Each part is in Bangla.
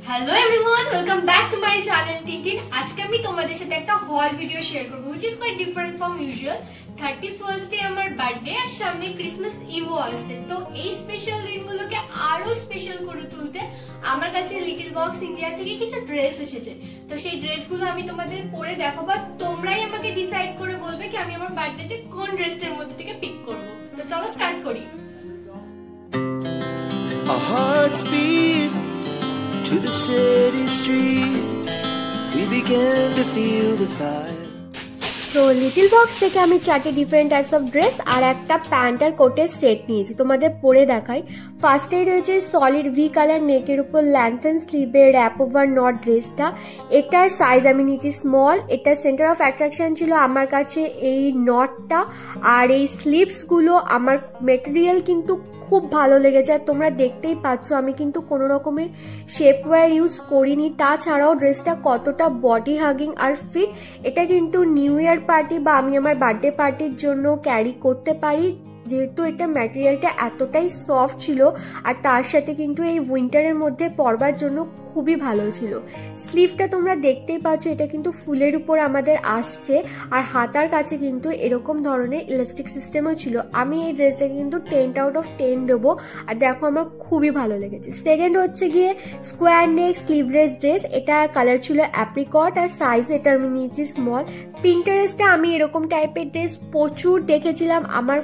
Hello everyone, welcome back to my channel Tintin. আজকে আমি তোমাদের সাথে একটা হল ভিডিও শেয়ার করব which is quite different from usual. 31st এ আমার বার্থডে আর সামনে ক্রিসমাস ইভও আসছে। তো এই স্পেশাল দিনগুলোকে আরো স্পেশাল করে তুলতে আমার কাছে লিটল বক্স ইন্ডিয়া থেকে কিছু ড্রেস এসেছে। তো সেই ড্রেসগুলো আমি তোমাদের পরে দেখাবো, তোমরাই আমাকে ডিসাইড করে বলবে কি আমি আমার বার্থডেতে কোন ড্রেসটার মধ্যে থেকে পিক করব। তো চলো স্টার্ট করি। Our hearts beat to the city streets, we began to feel the fire. তো লিটল বক্স থেকে আমি চারটে ডিফারেন্ট টাইপস অফ ড্রেস আর একটা প্যান্ট আর কোটের সেট নিয়েছি, তোমাদের পরে দেখাই। ফার্স্টেই রয়েছে সলিড ভি কালার নেকের উপর ল্যান্থন স্লিভের র্যাপ ওভার নট ড্রেসটা। এটার সাইজ আমি নিয়েছি স্মল। এটার সেন্টার অফ অ্যাট্রাকশন ছিল আমার কাছে এই নটটা আর এই স্লিভসগুলো। আমার মেটেরিয়াল কিন্তু খুব ভালো লেগেছে আর তোমরা দেখতেই পাচ্ছ আমি কিন্তু কোনো রকমের শেপওয়্যার ইউজ করিনি। তাছাড়াও ড্রেসটা কতটা বডি হাগিং আর ফিট, এটা কিন্তু নিউ ইয়ার পার্টি বা আমি আমার বার্থডে পার্টির জন্য ক্যারি করতে পারি, যেহেতু এটা ম্যাটেরিয়ালটা এতটাই সফট ছিল আর তার সাথে কিন্তু এই উইন্টারের মধ্যে পরবার জন্য খুবই ভালো ছিল। স্লিভটা তোমরা দেখতেই পাচ্ছ, এটা কিন্তু ফুলের উপর আমাদের আসছে আর হাতার কাছে কিন্তু এরকম ধরনের ইলাস্টিক সিস্টেমও ছিল। আমি এই ড্রেসটাকে কিন্তু 10 আউট অফ 10 দেবো আর দেখো আমার খুবই ভালো লেগেছে। সেকেন্ড হচ্ছে গিয়ে স্কোয়ার নেক স্লিভলেস ড্রেস। এটা কালার ছিল অ্যাপ্রিকট আর সাইজ এটা আমি নিয়েছি স্মল। পিন্টারেস্টে আমি এরকম টাইপের ড্রেস প্রচুর দেখেছিলাম, আমার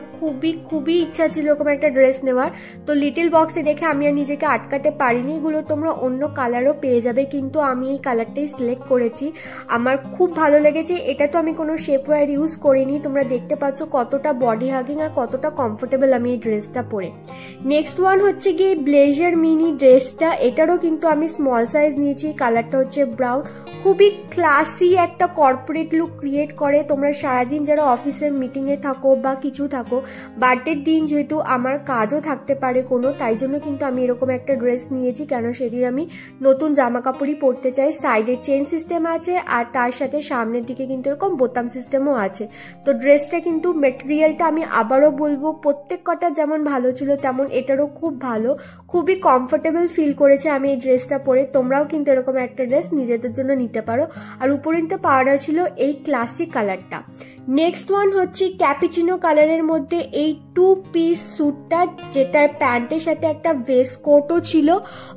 খুবই ইচ্ছা ছিল এরকম একটা ড্রেস নেওয়ার। তো লিটল বক্সে দেখে আমি আর নিজেকে আটকাতে পারিনি। এগুলো তোমরা অন্য কালারও পেয়ে যাবে, কিন্তু আমি এই কালারটাই সিলেক্ট করেছি, আমার খুব ভালো লেগেছে। এটা তো আমি কোনো শেপওয়্যার ইউজ করিনি, তোমরা দেখতে পাচ্ছ কতটা বডি হাগিং আর কতটা কমফোর্টেবল আমি এই ড্রেসটা পরে। নেক্সট ওয়ান হচ্ছে গিয়ে ব্লেজার মিনি ড্রেসটা। এটারও কিন্তু আমি স্মল সাইজ নিয়েছি, কালারটা হচ্ছে ব্রাউন। খুবই ক্লাসি একটা কর্পোরেট লুক ক্রিয়েট করে। তোমরা সারাদিন যারা অফিসে মিটিংয়ে থাকো বা কিছু থাকো, বার্থডের দিন যেহেতু আমার কাজও থাকতে পারে কোনো, তাই জন্য কিন্তু আমি এরকম একটা ড্রেস নিয়েছি, কেন সেদিন আমি নতুন জামা কাপড়ই পরতে চাই। সাইডে চেন সিস্টেম আছে আর তার সাথে সামনের দিকে কিন্তু এরকম বোতাম সিস্টেমও আছে। তো ড্রেসটা কিন্তু মেটেরিয়ালটা আমি আবারও বলবো প্রত্যেক কটা যেমন ভালো ছিল তেমন এটারও খুব ভালো, খুবই কমফোর্টেবল ফিল করেছে আমি এই ড্রেসটা পরে। তোমরাও কিন্তু এরকম একটা ড্রেস নিজেদের জন্য নিতে পারো। আর উপরিন্ত পাওয়াটা ছিল এই ক্লাসিক কালারটা। নেক্সট ওয়ান হচ্ছে ক্যাপিচিনো কালারের মধ্যে এই 2 পিস স্যুটটা, যেটার প্যান্টের সাথে একটা ভেস্ট কোটও ছিল।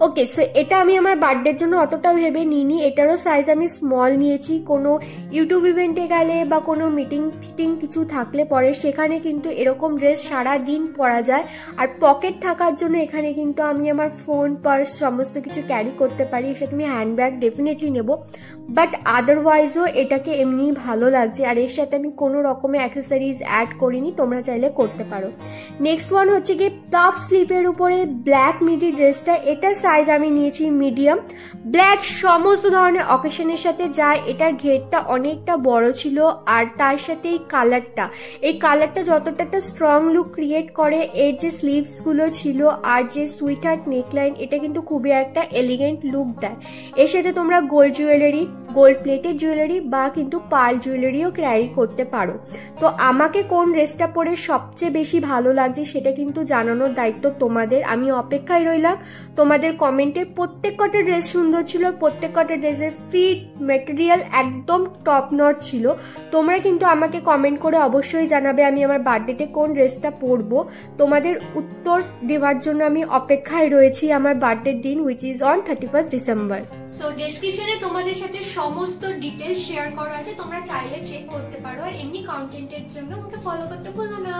ওকে, সো এটা আমি আমার বার্থডের জন্য অতটা ভেবে নিইনি, এটারও সাইজ আমি স্মল নিয়েছি। কোনো ইউটিউব ইভেন্টে গেলে বা কোনো মিটিং কিছু থাকলে পরে সেখানে কিন্তু এরকম ড্রেস সারা দিন পরা যায়। আর পকেট থাকার জন্য এখানে কিন্তু আমি আমার ফোন পার্স সমস্ত কিছু ক্যারি করতে পারি। এর সাথে আমি হ্যান্ডব্যাগ ডেফিনেটলি নেব, বাট আদারওয়াইজও এটাকে এমনি ভালো লাগছে। আর এর সাথে আমি কোনো রকমের অ্যাক্সেসরিজ অ্যাড করিনি, তোমরা চাইলে করতে পারো। নেক্সট ওয়ান হচ্ছে কি টপ স্লিভের উপরে ব্ল্যাক মিডি ড্রেসটা। এটার সাইজ আমি নিয়েছি মিডিয়াম। ব্ল্যাক সমস্ত ধরনের অকেশনের সাথে যায়। এটার ঘেরটা অনেকটা বড় ছিল আর তার সাথে এই কালারটা যতটা একটা স্ট্রং লুক ক্রিয়েট করে। এর যে স্লিভসগুলো ছিল আর যে সুইট হার্ট নেকলাইন, এটা কিন্তু খুবই একটা এলিগেন্ট লুক দেয়। এর সাথে তোমরা gold jewellery, gold plated jewellery বা কিন্তু পার্ল জুয়েলারিও ক্যারি করতে পারো। তো আমাকে কোন ড্রেসটা পরে সবচেয়ে বেশি ভালো লাগছে সেটা কিন্তু জানানোর দায়িত্ব তোমাদের। আমি অপেক্ষায় রইলাম তোমাদের কমেন্টে। প্রত্যেক কটা ড্রেস সুন্দর ছিল, প্রত্যেক কটা ড্রেসের ফিট মেটেরিয়াল একদম টপ নট ছিল। তোমরা কিন্তু আমাকে কমেন্ট করে অবশ্যই জানাবে আমি আমার বার্থডেতে কোন ড্রেসটা পরবো। তোমাদের উত্তর দেওয়ার জন্য আমি অপেক্ষায় রয়েছি আমার বার্থডের দিন, which is on 31st December. So ডেসক্রিপশনে তোমাদের সাথে সমস্ত ডিটেলস শেয়ার করা আছে, তোমরা চাইলে চেক করতে পারো। আর এমনি কন্টেন্টের জন্য আমাকে ফলো করতে ভুলো না।